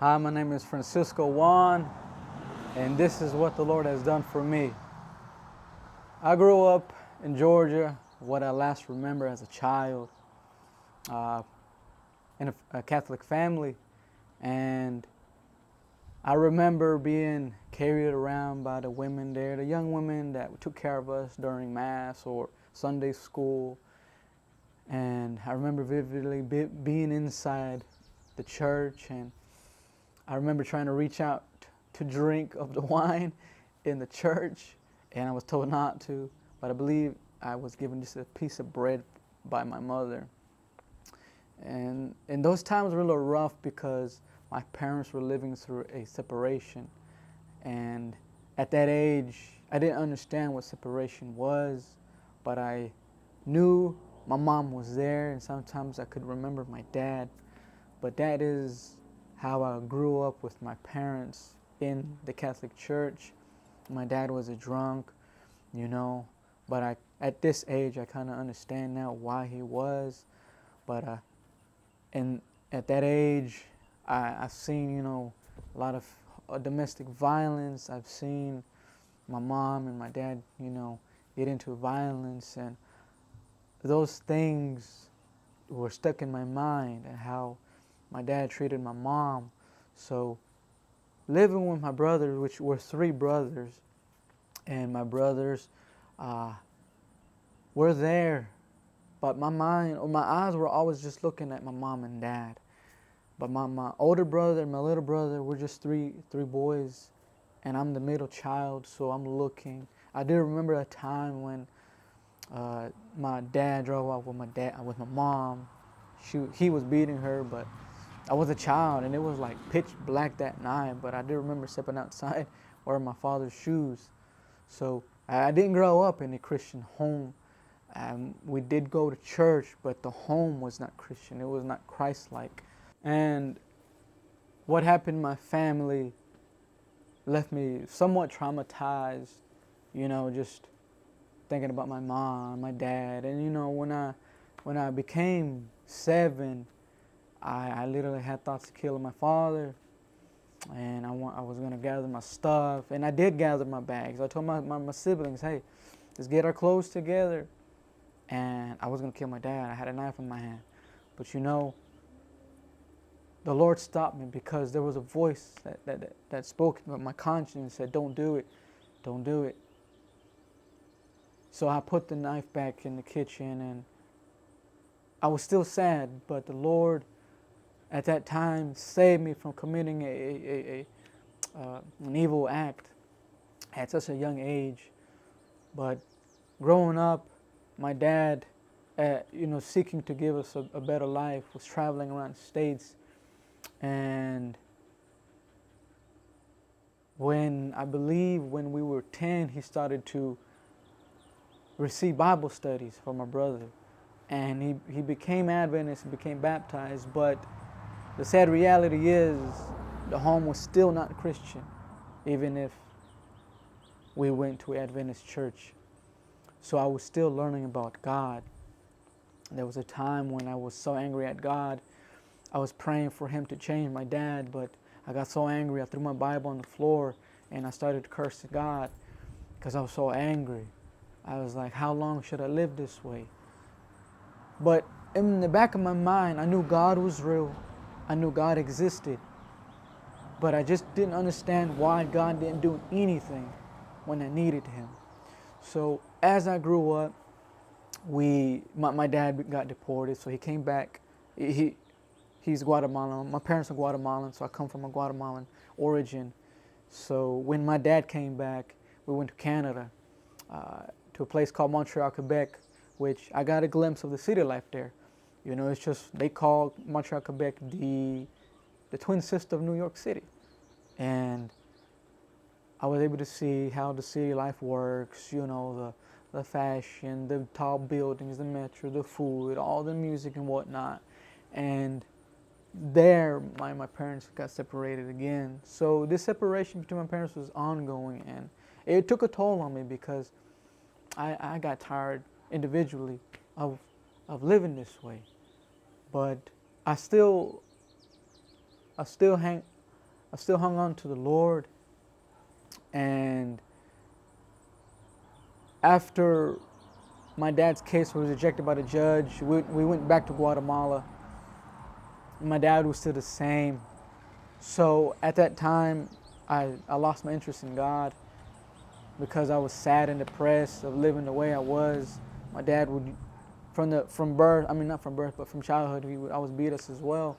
Hi, my name is Francisco Juan, and this is what the Lord has done for me. I grew up in Georgia, what I last remember as a child, uh, in a Catholic family, and I remember being carried around by the women there, the young women that took care of us during Mass or Sunday school. And I remember vividly being inside the church, and I remember trying to reach out to drink of the wine in the church, and I was told not to, but I believe I was given just a piece of bread by my mother. And those times were a little rough because my parents were living through a separation. And at that age, I didn't understand what separation was, but I knew my mom was there, and sometimes I could remember my dad. But that is how I grew up with my parents in the Catholic Church. My dad was a drunk, you know, but at this age I kind of understand now why he was. But and at that age, I've seen, a lot of domestic violence. I've seen my mom and my dad, get into violence, and those things were stuck in my mind, and how my dad treated my mom. So living with my brothers, which were three brothers, and my brothers uh, were there, but my mind or my eyes were always just looking at my mom and dad. But my older brother and my little brother were just three boys, and I'm the middle child, so I'm looking. I do remember a time when my dad drove off with my mom. He was beating her, but I was a child, and it was like pitch black that night. But I do remember stepping outside wearing my father's shoes. So I didn't grow up in a Christian home. We did go to church, but the home was not Christian. It was not Christ-like. And what happened in my family left me somewhat traumatized, just thinking about my mom, my dad. And when I became 7, I literally had thoughts of killing my father, and I was going to gather my stuff, and I did gather my bags. I told my siblings, hey, let's get our clothes together, and I was going to kill my dad. I had a knife in my hand. But the Lord stopped me, because there was a voice that spoke in my conscience and said, don't do it, don't do it. So I put the knife back in the kitchen, and I was still sad, but the Lord at that time saved me from committing an evil act at such a young age. But growing up, my dad, seeking to give us a better life, was traveling around the states. And I believe when we were 10, he started to receive Bible studies from my brother. And he became Adventist and became baptized. But the sad reality is the home was still not Christian, even if we went to an Adventist church. So I was still learning about God. There was a time when I was so angry at God. I was praying for him to change my dad, but I got so angry, I threw my Bible on the floor, and I started to curse God because I was so angry. I was like, how long should I live this way? But in the back of my mind, I knew God was real. I knew God existed. But I just didn't understand why God didn't do anything when I needed him. So as I grew up, my dad got deported, so he came back. He's Guatemalan. My parents are Guatemalan, so I come from a Guatemalan origin. So when my dad came back, we went to Canada, to a place called Montreal, Quebec, which I got a glimpse of the city life there. It's just, they call Montreal, Quebec the twin sister of New York City. And I was able to see how the city life works, the fashion, the tall buildings, the metro, the food, all the music and whatnot. And there, my parents got separated again. So this separation between my parents was ongoing, and it took a toll on me, because I got tired individually of living this way. But I still I still hung on to the Lord. And after my dad's case was rejected by the judge, we went back to Guatemala. My dad was still the same. So at that time, I lost my interest in God because I was sad and depressed of living the way I was. My dad would, from birth, I mean not from birth, but from childhood, he would always beat us as well.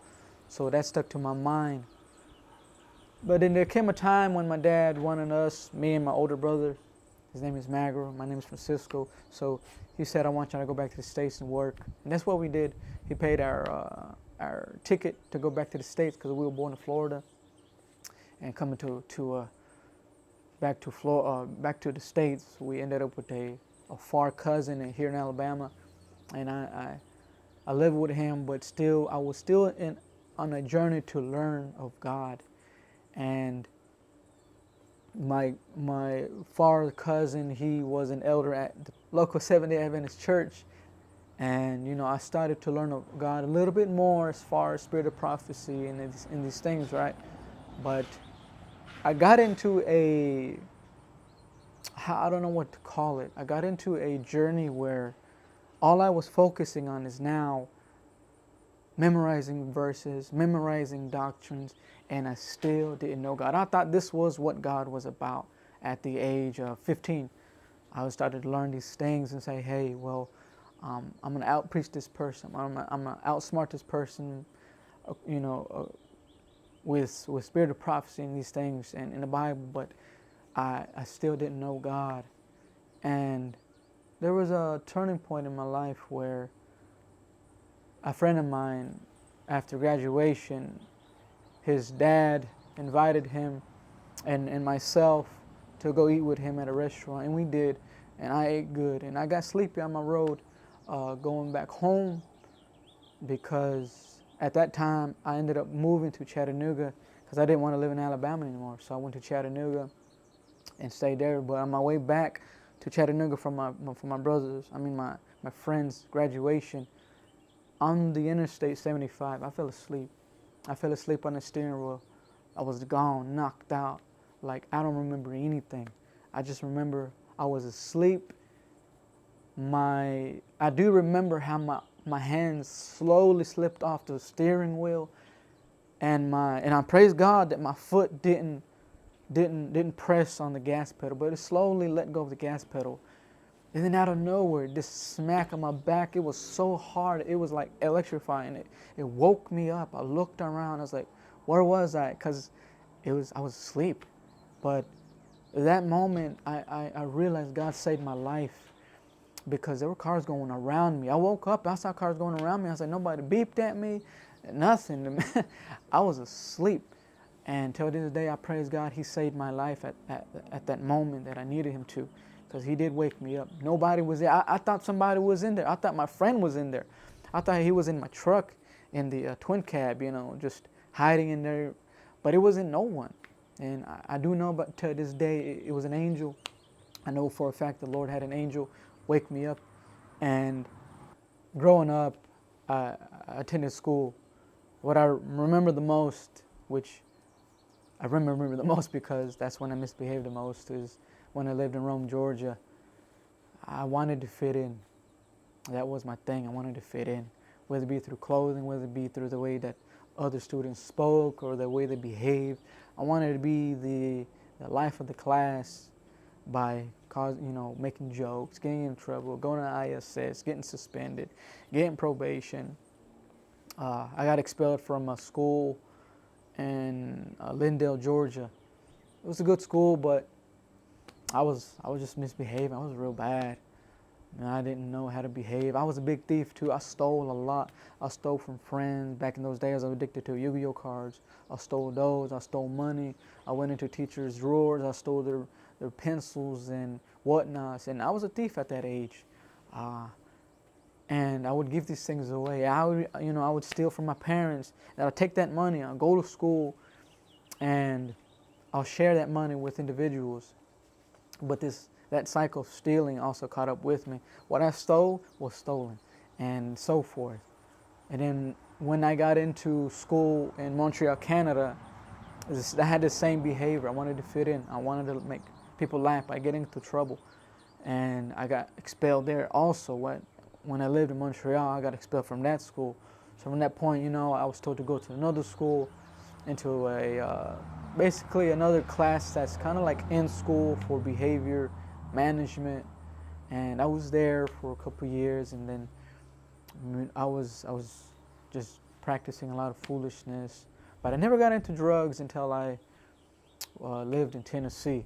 So that stuck to my mind. But then there came a time when my dad wanted us, me and my older brother, his name is Magro, my name is Francisco. So he said, I want you to go back to the States and work. And that's what we did. He paid our ticket to go back to the States because we were born in Florida. And coming back to the States, we ended up with a far cousin here in Alabama. And I lived with him, but still, I was still on a journey to learn of God. And my far cousin, he was an elder at the local Seventh-day Adventist church, and I started to learn of God a little bit more as far as spirit of prophecy and these things, right? But I got into I don't know what to call it. I got into a journey where all I was focusing on is now memorizing verses, memorizing doctrines, and I still didn't know God. I thought this was what God was about at the age of 15. I started to learn these things and say, hey, well, I'm going to out-preach this person. I'm going to outsmart this person, with spirit of prophecy and these things and in the Bible, but I still didn't know God. And there was a turning point in my life where a friend of mine, after graduation, his dad invited him and myself to go eat with him at a restaurant, and we did, and I ate good, and I got sleepy on my road going back home because at that time I ended up moving to Chattanooga because I didn't want to live in Alabama anymore, so I went to Chattanooga and stayed there. But on my way back to Chattanooga from my friend's graduation, on the Interstate 75, I fell asleep. I fell asleep on the steering wheel. I was gone, knocked out. Like, I don't remember anything. I just remember I was asleep. I do remember how my hands slowly slipped off the steering wheel, and I praise God that my foot didn't press on the gas pedal, but it slowly let go of the gas pedal. And then out of nowhere, this smack on my back, it was so hard, it was like electrifying. It woke me up. I looked around, I was like, where was I? Because I was asleep. But at that moment, I realized God saved my life because there were cars going around me. I woke up, I saw cars going around me. I was like, nobody beeped at me, nothing. I was asleep. And till this day, I praise God, He saved my life at that moment that I needed Him to, because He did wake me up. Nobody was there. I thought somebody was in there. I thought my friend was in there. I thought he was in my truck in the twin cab, just hiding in there. But it wasn't no one. And I do know, but to this day, it was an angel. I know for a fact the Lord had an angel wake me up. And growing up, I attended school. What I remember the most, which I remember the most because that's when I misbehaved the most, is when I lived in Rome, Georgia. I wanted to fit in. That was my thing. I wanted to fit in, whether it be through clothing, whether it be through the way that other students spoke or the way they behaved. I wanted to be the life of the class by making jokes, getting in trouble, going to ISS, getting suspended, getting probation. I got expelled from a school in Lindale, Georgia. It was a good school, but I was just misbehaving. I was real bad. And I didn't know how to behave. I was a big thief too. I stole a lot. I stole from friends. Back in those days, I was addicted to Yu-Gi-Oh cards. I stole those. I stole money. I went into teachers' drawers. I stole their pencils and whatnots. And I was a thief at that age. And I would give these things away. I would steal from my parents. And I'd take that money. I'll go to school, and I'll share that money with individuals. But that cycle of stealing also caught up with me. What I stole was stolen, and so forth. And then when I got into school in Montreal, Canada, I had the same behavior. I wanted to fit in. I wanted to make people laugh by getting into trouble. And I got expelled there also. When I lived in Montreal, I got expelled from that school. So from that point, I was told to go to another school, into basically another class that's kind of like in school for behavior management. And I was there for a couple of years, and then I was just practicing a lot of foolishness. But I never got into drugs until I lived in Tennessee.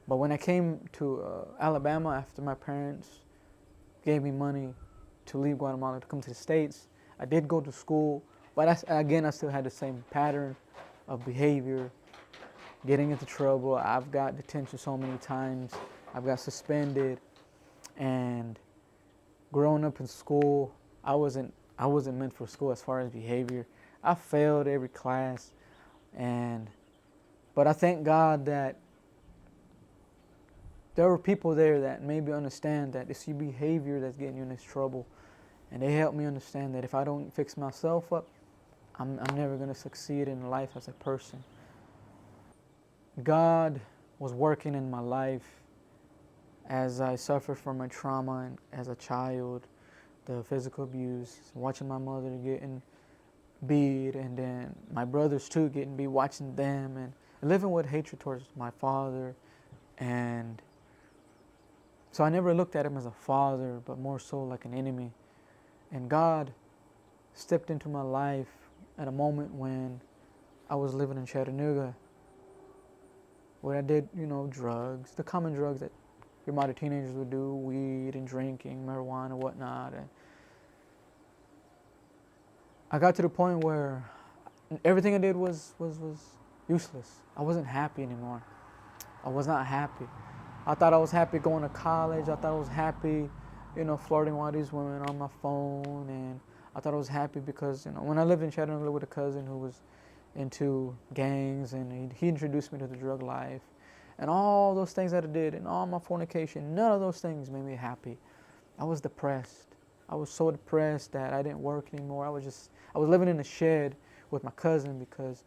But when I came to Alabama after my parents gave me money to leave Guatemala to come to the States, I did go to school, but I still had the same pattern of behavior, getting into trouble. I've got detention so many times. I've got suspended, and growing up in school, I wasn't meant for school as far as behavior. I failed every class, but I thank God that there were people there that maybe understand that it's your behavior that's getting you in this trouble, and they helped me understand that if I don't fix myself up, I'm never going to succeed in life as a person. God was working in my life as I suffered from my trauma and as a child, the physical abuse, watching my mother getting beat, and then my brothers too getting beat, watching them, and living with hatred towards my father. And so I never looked at him as a father, but more so like an enemy. And God stepped into my life at a moment when I was living in Chattanooga, where I did, drugs, the common drugs that your modern teenagers would do, weed and drinking, marijuana, whatnot. And I got to the point where everything I did was useless. I wasn't happy anymore. I was not happy. I thought I was happy going to college. I thought I was happy, flirting with all these women on my phone. And I thought I was happy because, when I lived in Chattanooga with a cousin who was into gangs, and he introduced me to the drug life. And all those things that I did, and all my fornication, none of those things made me happy. I was depressed. I was so depressed that I didn't work anymore. I was living in a shed with my cousin because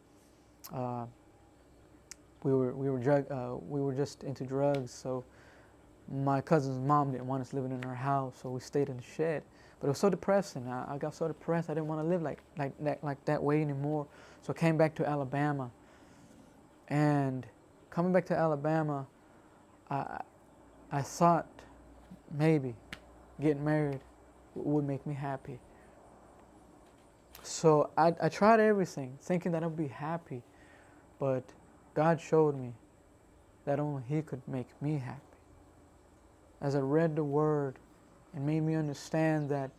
we were just into drugs. So my cousin's mom didn't want us living in her house, so we stayed in the shed. But it was so depressing. I got so depressed. I didn't want to live like that way anymore. So I came back to Alabama. And coming back to Alabama, I thought maybe getting married would make me happy. So I tried everything, thinking that I'd be happy. But God showed me that only He could make me happy. As I read the Word, it made me understand that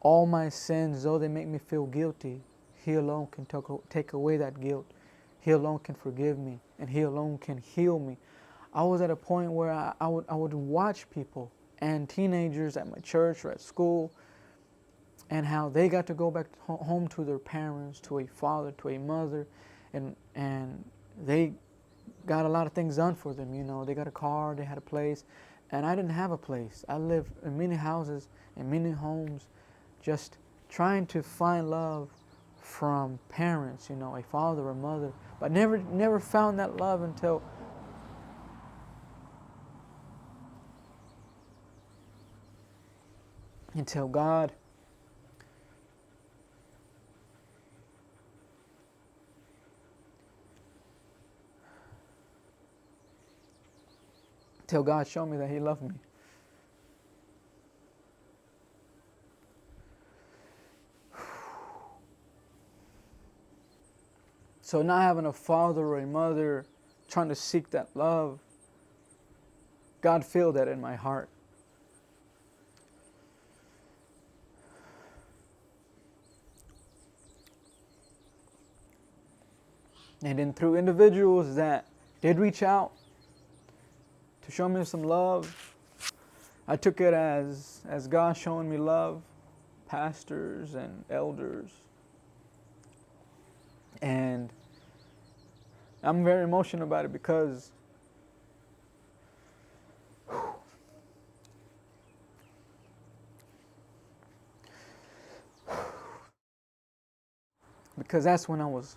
all my sins, though they make me feel guilty, He alone can take away that guilt. He alone can forgive me, and He alone can heal me. I was at a point where I would watch people and teenagers at my church or at school, and how they got to go back home to their parents, to a father, to a mother, and they got a lot of things done for them. They got a car, they had a place, and I didn't have a place. I lived in many houses, in many homes, just trying to find love from parents, a father or mother, but never found that love until God showed me that He loved me. So not having a father or a mother, trying to seek that love, God filled that in my heart. And then through individuals that did reach out to show me some love, I took it as God showing me love, pastors and elders. And I'm very emotional about it because because that's when I was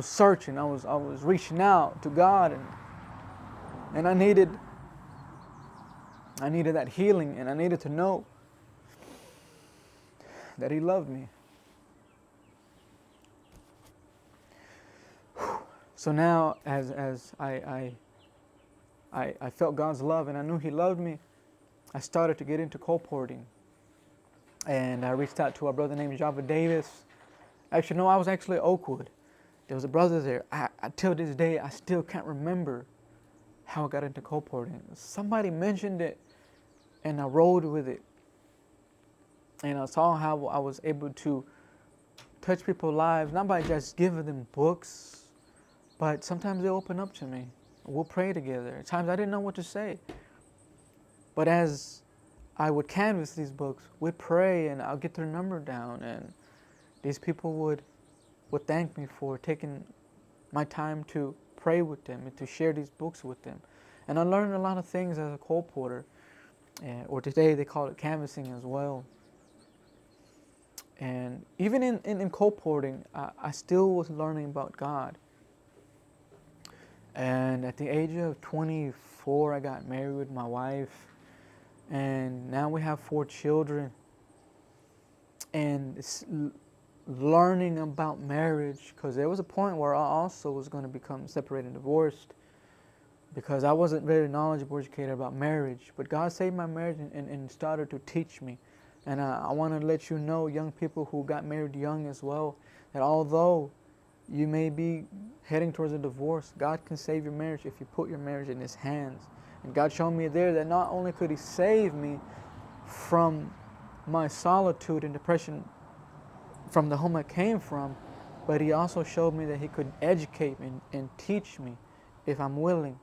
searching. I was reaching out to God, and I needed that healing, and I needed to know that He loved me. So now, as I felt God's love and I knew He loved me, I started to get into colporting. And I reached out to a brother named Java Davis. Actually, no, I was actually at Oakwood. There was a brother there. Till this day, I still can't remember how I got into colporting. Somebody mentioned it, and I rolled with it. And I saw how I was able to touch people's lives, not by just giving them books, but sometimes they open up to me. We'll pray together. At times I didn't know what to say. But as I would canvas these books, we'd pray, and I'll get their number down, and these people would thank me for taking my time to pray with them and to share these books with them. And I learned a lot of things as a colporter, or today they call it canvassing as well. And even in colporting, I still was learning about God. And at the age of 24, I got married with my wife. And now we have 4 children. And it's learning about marriage, because there was a point where I also was going to become separated and divorced, because I wasn't very knowledgeable, educated about marriage. But God saved my marriage and started to teach me. And I want to let you know, young people who got married young as well, that although you may be heading towards a divorce, God can save your marriage if you put your marriage in His hands. And God showed me there that not only could He save me from my solitude and depression from the home I came from, but He also showed me that He could educate me and teach me if I'm willing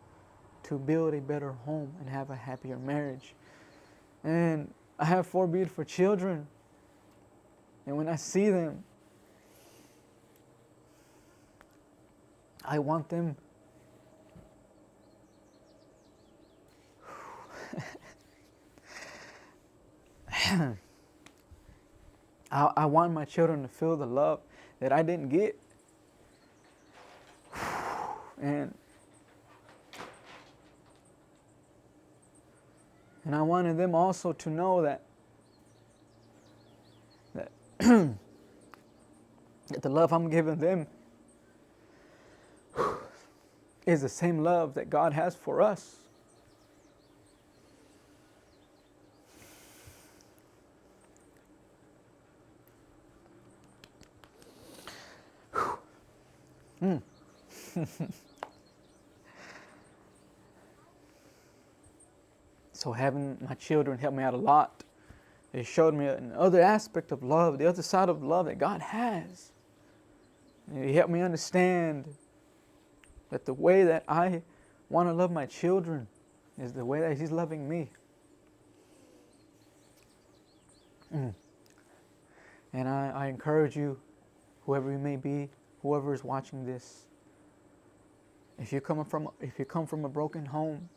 to build a better home and have a happier marriage. And I have 4 beautiful children, and when I see them, I want them I want my children to feel the love that I didn't get. And I wanted them also to know that that the love I'm giving them is the same love that God has for us. So having my children helped me out a lot. It showed me another aspect of love, the other side of love that God has. It helped me understand that the way that I want to love my children is the way that He's loving me. And I encourage you, whoever you may be, whoever is watching this, if you come from a broken home,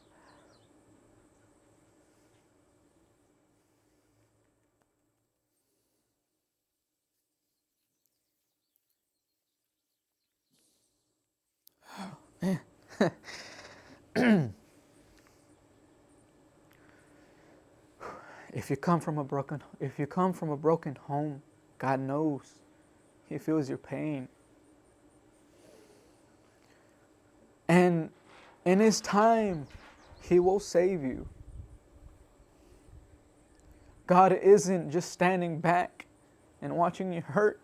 if you come from a broken home, God knows. He feels your pain. And in His time, He will save you. God isn't just standing back and watching you hurt.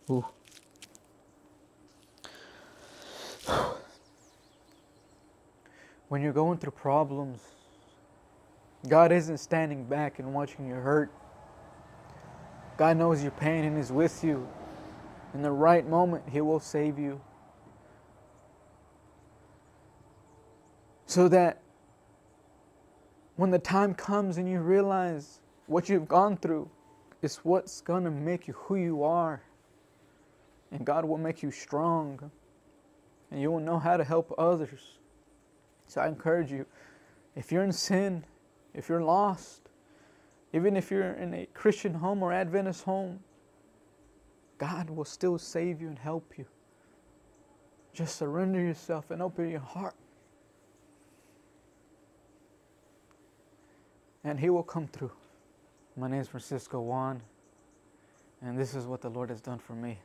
Ooh. When you're going through problems, God isn't standing back and watching you hurt. God knows your pain and is with you. In the right moment, He will save you. So that when the time comes and you realize what you've gone through is what's going to make you who you are. And God will make you strong. And you will know how to help others. So I encourage you, if you're in sin, if you're lost, even if you're in a Christian home or Adventist home, God will still save you and help you. Just surrender yourself and open your heart. And He will come through. My name is Francisco Juan, and this is what the Lord has done for me.